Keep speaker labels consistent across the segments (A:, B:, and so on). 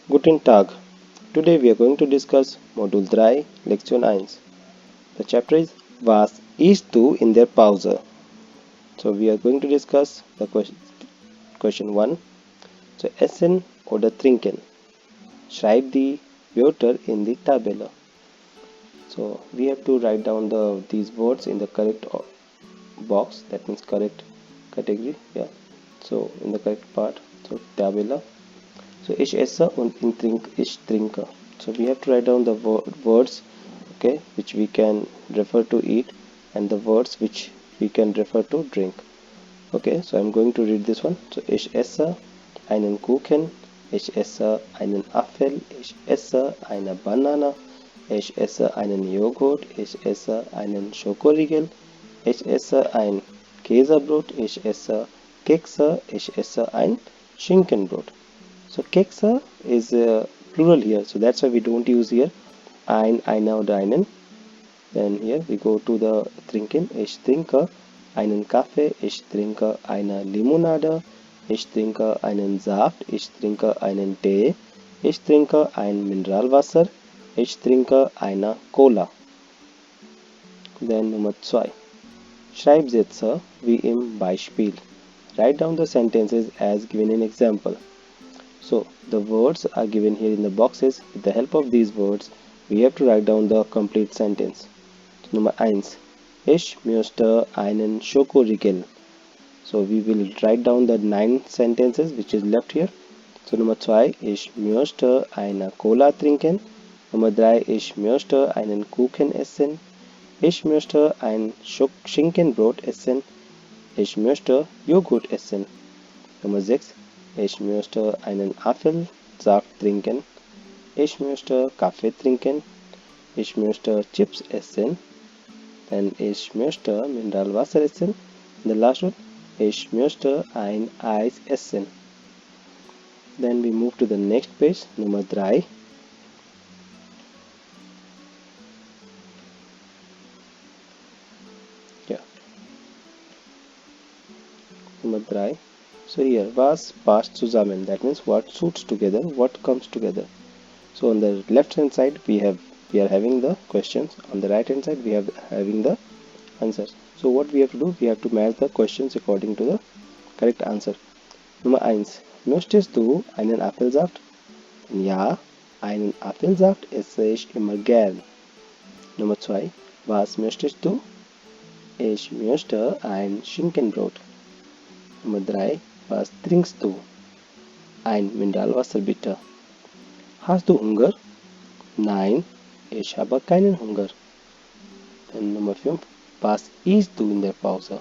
A: Guten Tag. Today we are going to discuss Modul 3, Lektion 1. The chapter is Was isst du in der Pause? So we are going to discuss the question 1. So Essen oder trinken? Schreib die Wörter in die Tabelle. So we have to write down these words in the correct box, that means correct category. Yeah. So in the correct part. So Tabelle. So ich esse und ich trinke. So we have to write down the words, okay, which we can refer to eat, and the words which we can refer to drink. Okay, so I'm going to read this one. So ich esse einen Kuchen, ich esse einen Apfel, ich esse eine Banane, ich esse einen Joghurt, ich esse einen Schokoriegel, ich esse ein Käsebrot, ich esse Kekse, ich esse ein Schinkenbrot. So Kekse is plural here, so that's why we don't use here einer oder einen. Then here we go to the trinken. Ich trinke einen Kaffee, ich trinke eine Limonade, ich trinke einen Saft, ich trinke einen Tee, ich trinke ein Mineralwasser, ich trinke eine Cola. Then Nummer 2. Schreibsätze wie im Beispiel. Write down the sentences as given in example. So the words are given here in the boxes. With the help of these words, we have to write down the complete sentence. Nummer 1. Ich möchte einen Schokoriegel. So we will write down the 9 sentences which is left here. So Nummer 2. Ich möchte eine Cola trinken. Nummer 3. Ich möchte einen Kuchen essen. Ich möchte ein Schinkenbrot essen. Ich möchte Joghurt essen. Nummer 6. Ich möchte einen Apfelsaft trinken. Ich möchte Kaffee trinken. Ich möchte Chips essen. Then ich möchte Mineralwasser essen. And the last one, ich möchte ein Eis essen. Then we move to the next page, Nummer 3. Yeah. Nummer 3. So here, was passt zusammen? That means what suits together, what comes together. So on the left hand side we are having the questions. On the right hand side we are having the answers. So what we have to do, we have to match the questions according to the correct answer. Nummer 1. Möchtest du einen Apfelsaft? Ja, einen Apfelsaft esse ich immer gern. Nummer 2. Was möchtest du? Ich möchte ein Schinkenbrot. Nummer 3. Was trinkst du? Ein Mineralwasser bitte. Hast du Hunger? Nein, ich habe keinen Hunger. Dann Nummer 5. Was isst du in der Pause?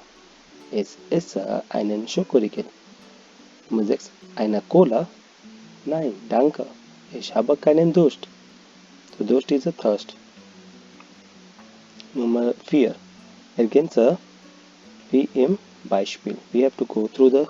A: Ich esse einen Schokoriegel. Nummer 6. Eine Cola? Nein, danke. Ich habe keinen Durst. So Durst is a thirst. Nummer 4. Ergänze wie im Beispiel. We have to go through the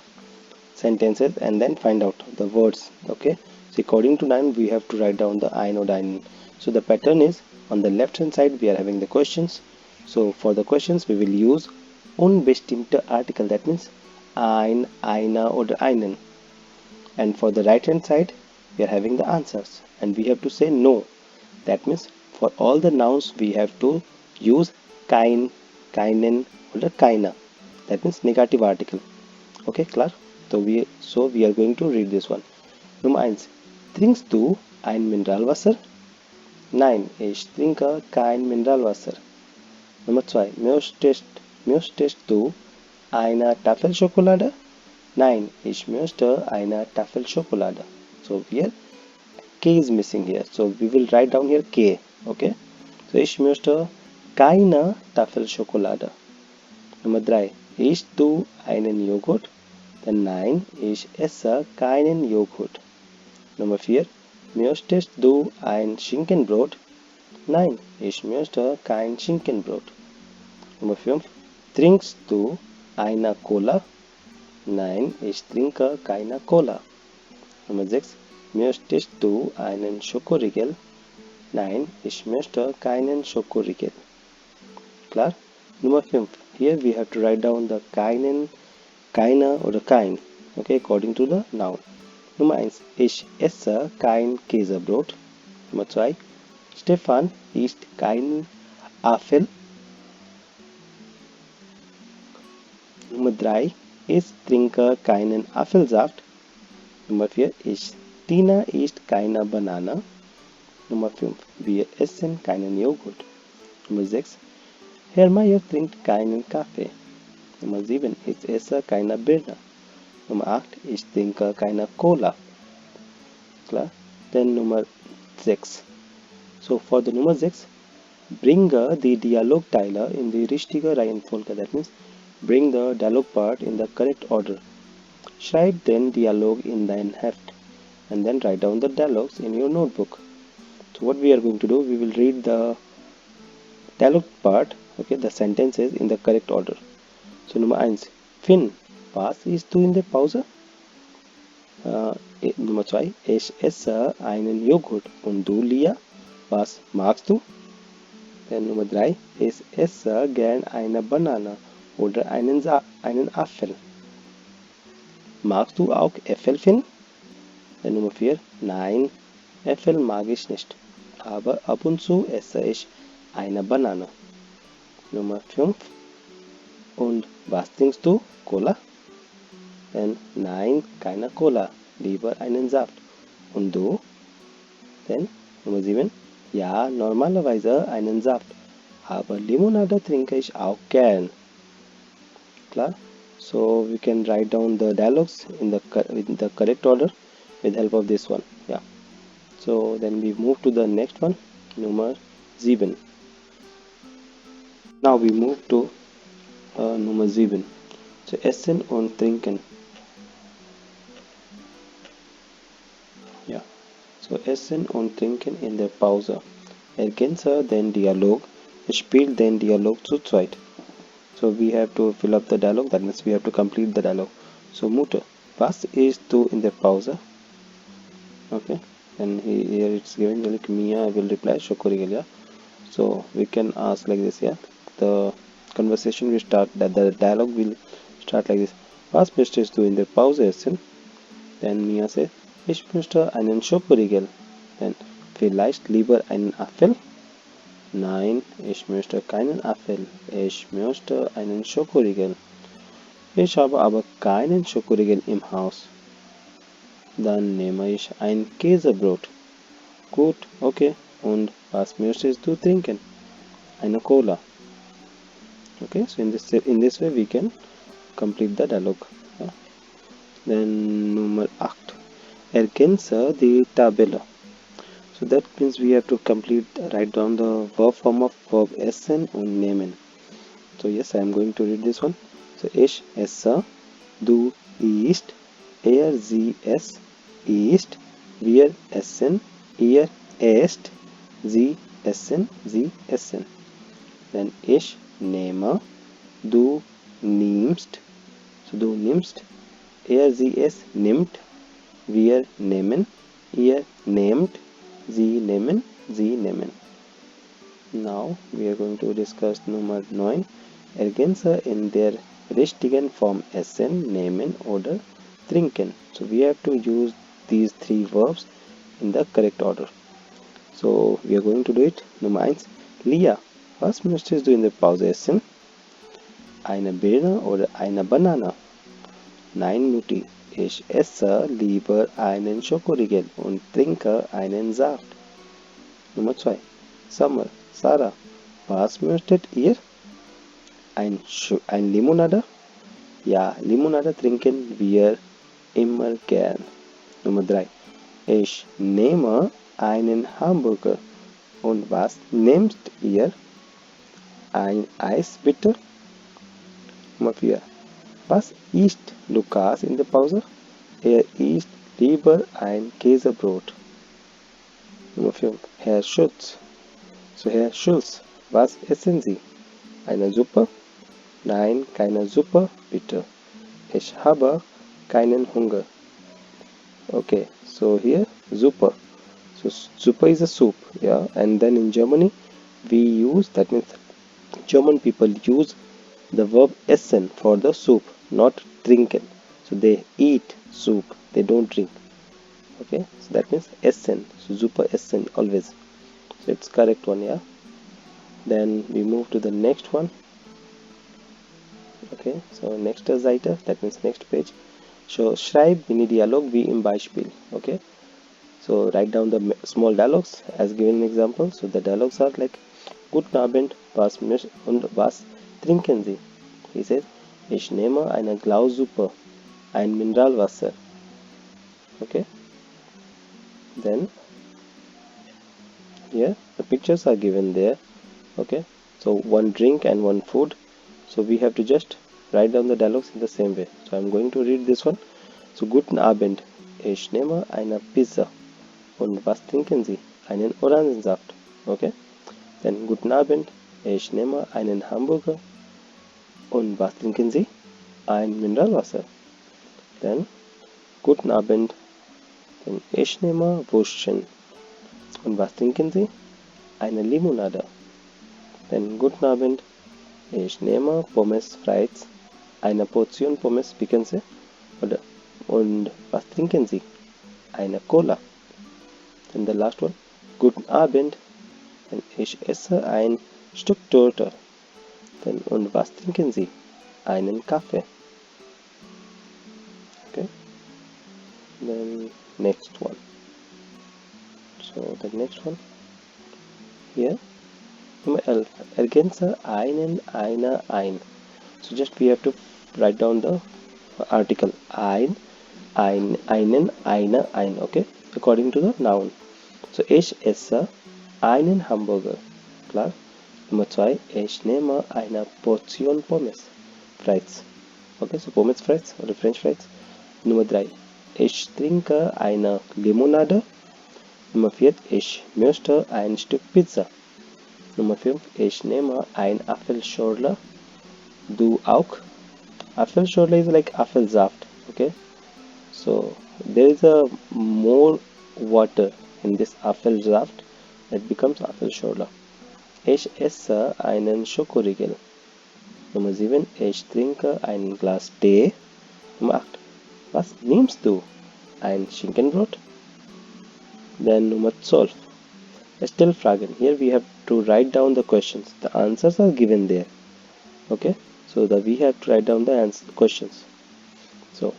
A: sentences and then find out the words. Okay. So according to 9 we have to write down the ein or einen. So the pattern is on the left hand side we are having the questions. So for the questions we will use unbestimmte Artikel, that means ein, einer oder einen. And for the right hand side we are having the answers and we have to say no. That means for all the nouns we have to use kein, keinen or keiner. That means negative article. Okay, klar? So we are going to read this one. Nummer 1. Trinkst du ein Mineralwasser? Nein, ich trinke kein Mineralwasser. Nummer 2. Möchtest du eine Tafel Schokolade? Nein, ich möchte eine Tafel Schokolade. So here K is missing here. So we will write down here K. Okay. So ich möchte keine Tafel Schokolade. Nummer 3. Isst du einen Joghurt? Dann nein, ich esse keinen Joghurt. Nummer 4. Möchtest du ein Schinkenbrot? Nein, ich möchte kein Schinkenbrot. Nummer 5. Trinkst du eine Cola? Nein, ich trinke keine Cola. Nummer 6. Möchtest du einen Schokoriegel? Nein, ich möchte keinen Schokoriegel. Klar? Nummer 5. Here we have to write down the keinen, keiner oder kein. Okay, according to the noun. Nummer 1. Ich esse kein Käsebrot. Nummer 2. Stefan isst keinen Apfel. Nummer 3. Ich trinke keinen Apfelsaft. Nummer 4. Tina isst keine Banane. Nummer 5. Wir essen keinen Joghurt. Nummer 6. Herr Meier trinkt keinen Kaffee. Nummer 7. Ich esse keine Birne. Nummer 8. Ich trinke keine Cola. Klar? Then Nummer 6. So for the Nummer 6, bringe die Dialogteile in die richtige Reihenfolge. That means bring the dialogue part in the correct order. Schreib den Dialog in dein Heft and then write down the dialogues in your notebook. So what we are going to do, we will read the dialogue part, okay, the sentences in the correct order. So Nummer 1. Finn, was isst du in der Pause? Nummer 2. Ich esse einen Joghurt. Und du, Lia, was magst du? Dann Nummer 3. Ich esse gern eine Banane oder einen Apfel. Magst du auch Äpfel, Finn? Dann Nummer 4. Nein, Äpfel mag ich nicht. Aber ab und zu esse ich eine Banane. Nummer 5. Und was trinkst du? Cola? Dann nein, keine Cola, lieber einen Saft. Und du? Dann Nummer 7. Ja, normalerweise einen Saft, aber Limonade trinke ich auch gern. Klar? So we can write down the dialogues in the correct order with help of this one. Yeah. So then we move to the next one, Nummer 7. Now we move to Nummer 7. So Essen und Trinken. Ja, so Essen und Trinken in der Pause. Ergänze den Dialog, spielt den Dialog zu zweit. So we have to fill up the dialogue, that means we have to complete the dialogue. So Mutter, was isst du in der Pause? Okay, and here it's given like Mia will reply Shokorigelia. So we can ask like this, yeah. The conversation will start, that the dialogue will start like this. Was möchtest du in der Pause essen? Then Mia says, ich möchte einen Schokoriegel. Then, vielleicht lieber einen Apfel? Nein, ich möchte keinen Apfel. Ich möchte einen Schokoriegel. Ich habe aber keinen Schokoriegel im Haus. Dann nehme ich ein Käsebrot. Gut, okay. Und was möchtest du trinken? Eine Cola. Okay, so in this way we can complete the dialogue. Yeah. Then Nummer 8. Ergänze die Tabelle. So that means we have to write down the verb form of verb essen und nehmen. So yes, I am going to read this one. So ich esse, du isst, sie es isst, wir essen, ihr esst, sie essen, sie essen. Then ich nehme, du nimmst, so du nimmst, sie es nimmt, wir nehmen, ihr nehmt, sie nehmen, sie nehmen. Now we are going to discuss Nummer 9. Ergänze in der richtigen Form essen, nehmen oder trinken. So we have to use these three verbs in the correct order. So we are going to do it. Nummer 1. Lia, was möchtest du in der Pause essen? Eine Birne oder eine Banane? Nein, Mutti. Ich esse lieber einen Schokoriegel und trinke einen Saft. Nummer 2. Summer, Sarah, was möchtet ihr? Ein Limonade? Ja, Limonade trinken wir immer gern. Nummer 3. Ich nehme einen Hamburger. Und was nehmt ihr? Ein Eis bitte? Nummer 4. Was isst Lukas in der Pause? Isst lieber ein Käsebrot. Nummer 5. Herr Schulz. So Herr Schulz, was essen Sie? Eine Suppe? Nein, keine Suppe, bitte. Ich habe keinen Hunger. Okay, so here, Suppe. So Suppe is a soup, yeah. And then in Germany, we use, that means German people use the verb essen for the soup, not trinken. So they eat soup, they don't drink. Okay, so that means Essen, so super Essen always. So it's correct one, yeah. Then we move to the next one. Okay, so next Seite, that means next page. So schreib mini Dialog wie im Beispiel. Okay, so write down the small dialogues as given in example. So the dialogues are like, Guten Abend, was trinken Sie? He says, ich nehme eine Glaussuppe, ein Mineralwasser. Okay, then here the pictures are given there. Okay, so one drink and one food. So we have to just write down the dialogues in the same way. So I'm going to read this one. So Guten Abend, ich nehme eine Pizza. Und was trinken Sie? Einen Orangensaft. Okay, then Guten Abend, ich nehme einen Hamburger. Und was trinken Sie? Ein Mineralwasser. Then Guten Abend, then ich nehme Würstchen. Und was trinken Sie? Eine Limonade. Then Guten Abend, ich nehme Pommes frites. Eine Portion Pommes picken Sie. Oder und was trinken Sie? Eine Cola. Then the last one, Guten Abend, then ich esse ein Stück Torte. Then und was trinken Sie? Einen Kaffee. Okay. Then next one. So the next one here. Nummer 11. Ergänze einen, einer, ein. So just we have to write down the article einen, eine, ein. Okay, according to the noun. So ich esse einen Hamburger. Klar. Nummer 2. Ich nehme eine Portion Pommes frites. Okay, so Pommes frites oder French fries. Nummer 3. Ich trinke eine Limonade. Nummer 4. Ich möchte ein Stück Pizza. Nummer 5. Ich nehme ein Apfelschorle. Du auch? Apfelschorle is like Apfelsaft. Okay, so there is a more water in this Apfelsaft that becomes Apfelschorle. Ich esse einen Schokoriegel. Nummer 7. Ich trinke ein Glas Tee. Nummer 8. Was nimmst du? Ein Schinkenbrot? Then Nummer 12. Stellfragen. Here we have to write down the questions. The answers are given there. Okay, so we have to write down the questions. So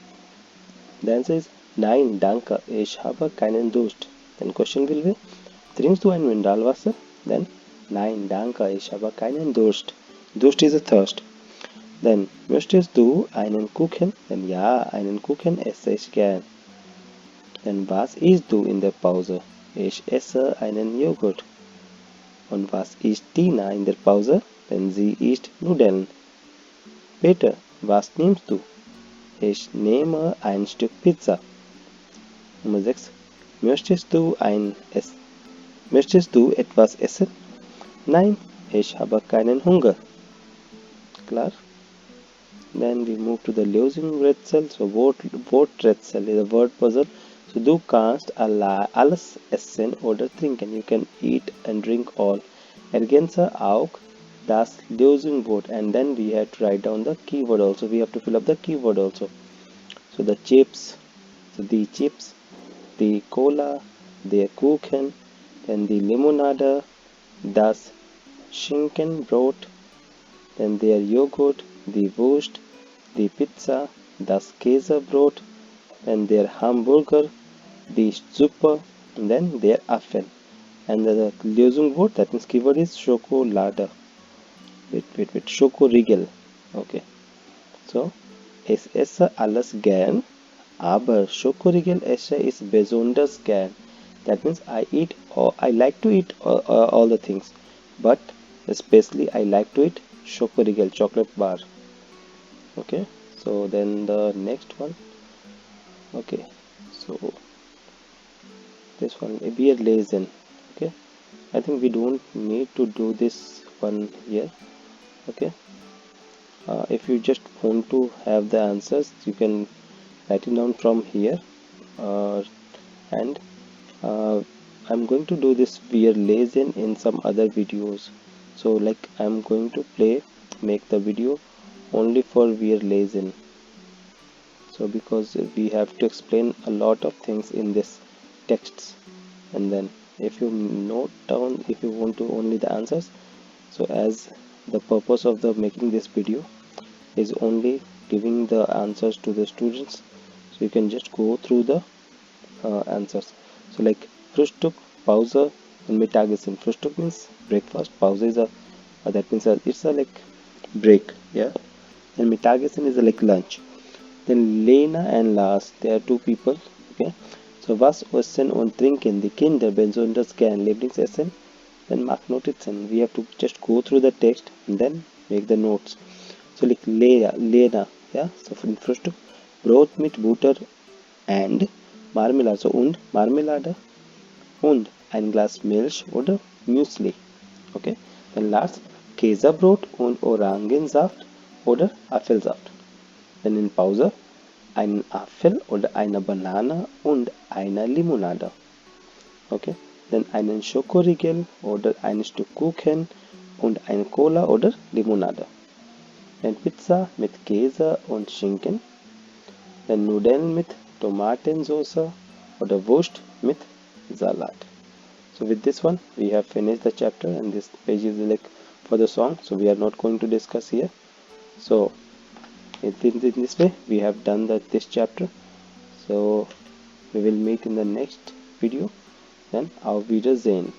A: the answer is Nein, danke, ich habe keinen Durst. Then question will be, trinkst du ein Mineralwasser? Then Nein, danke, ich habe keinen Durst. Durst is a thirst. Then möchtest du einen Kuchen? Then ja, einen Kuchen esse ich gern. Then was isst du in der Pause? Ich esse einen Joghurt. Und was isst Tina in der Pause? Denn sie isst Nudeln. Peter, was nimmst du? Ich nehme ein Stück Pizza. Nummer 6. Möchtest du etwas essen? Nein, ich habe keinen Hunger. Klar? Then we move to the Lösungsrätsel. So Worträtsel is a word puzzle. So du kannst alles essen oder trinken. You can eat and drink all. Ergänze auch das Lösungswort, and then we have to write down the keyword also. We have to fill up the keyword also. So the chips, the cola, the Kuchen, then the Limonade, das Schinkenbrot, then their yogurt, the Wurst, the pizza, das Käsebrot, then their hamburger, the Suppe, and then their Apfel. And the Lösungswort, that means keyword is Schokolade. Wait, Schokoriegel. Okay. So, ich esse alles gern, aber Schokoriegel esse ich besonders gern. That means I like to eat all the things, but especially I like to eat Schokoriegel, chocolate bar. Okay. So then the next one. Okay. So this one, we are lazy. Okay. I think we don't need to do this one here. Okay, if you just want to have the answers, you can write it down from here, and I'm going to do this we are lazy in some other videos. So like I'm going to make the video only for we are lazy. So because we have to explain a lot of things in this texts, and then if you note down, if you want to only the answers, so as the purpose of the making this video is only giving the answers to the students, so you can just go through the answers. So like Frühstück, Pause and Mittagessen. Frühstück means breakfast, Pause is a that means it's a like break, yeah, and Mittagessen is a like lunch. Then Lena and Lars, they are two people, okay. So was essen und trinken die Kinder besonders gern? Lieblingsessen? Then mark Notizen. We have to just go through the text and then make the notes. So like Lena, yeah. So for Frühstück, Brot mit Butter and Marmelade. So und Marmelade und ein Glas Milch oder Müsli. Okay. Dann Lars, Käsebrot und Orangensaft oder Apfelsaft. Dann in Pause, einen Apfel oder eine Banane und eine Limonade. Okay. Dann einen Schokoriegel oder ein Stück Kuchen und eine Cola oder Limonade. Dann Pizza mit Käse und Schinken. Dann Nudeln mit Tomatensauce oder Wurst mit Salat. So with this one we have finished the chapter, and this page is like for the song, so we are not going to discuss here. So in this way we have done this chapter. So we will meet in the next video. Then auf Wiedersehen.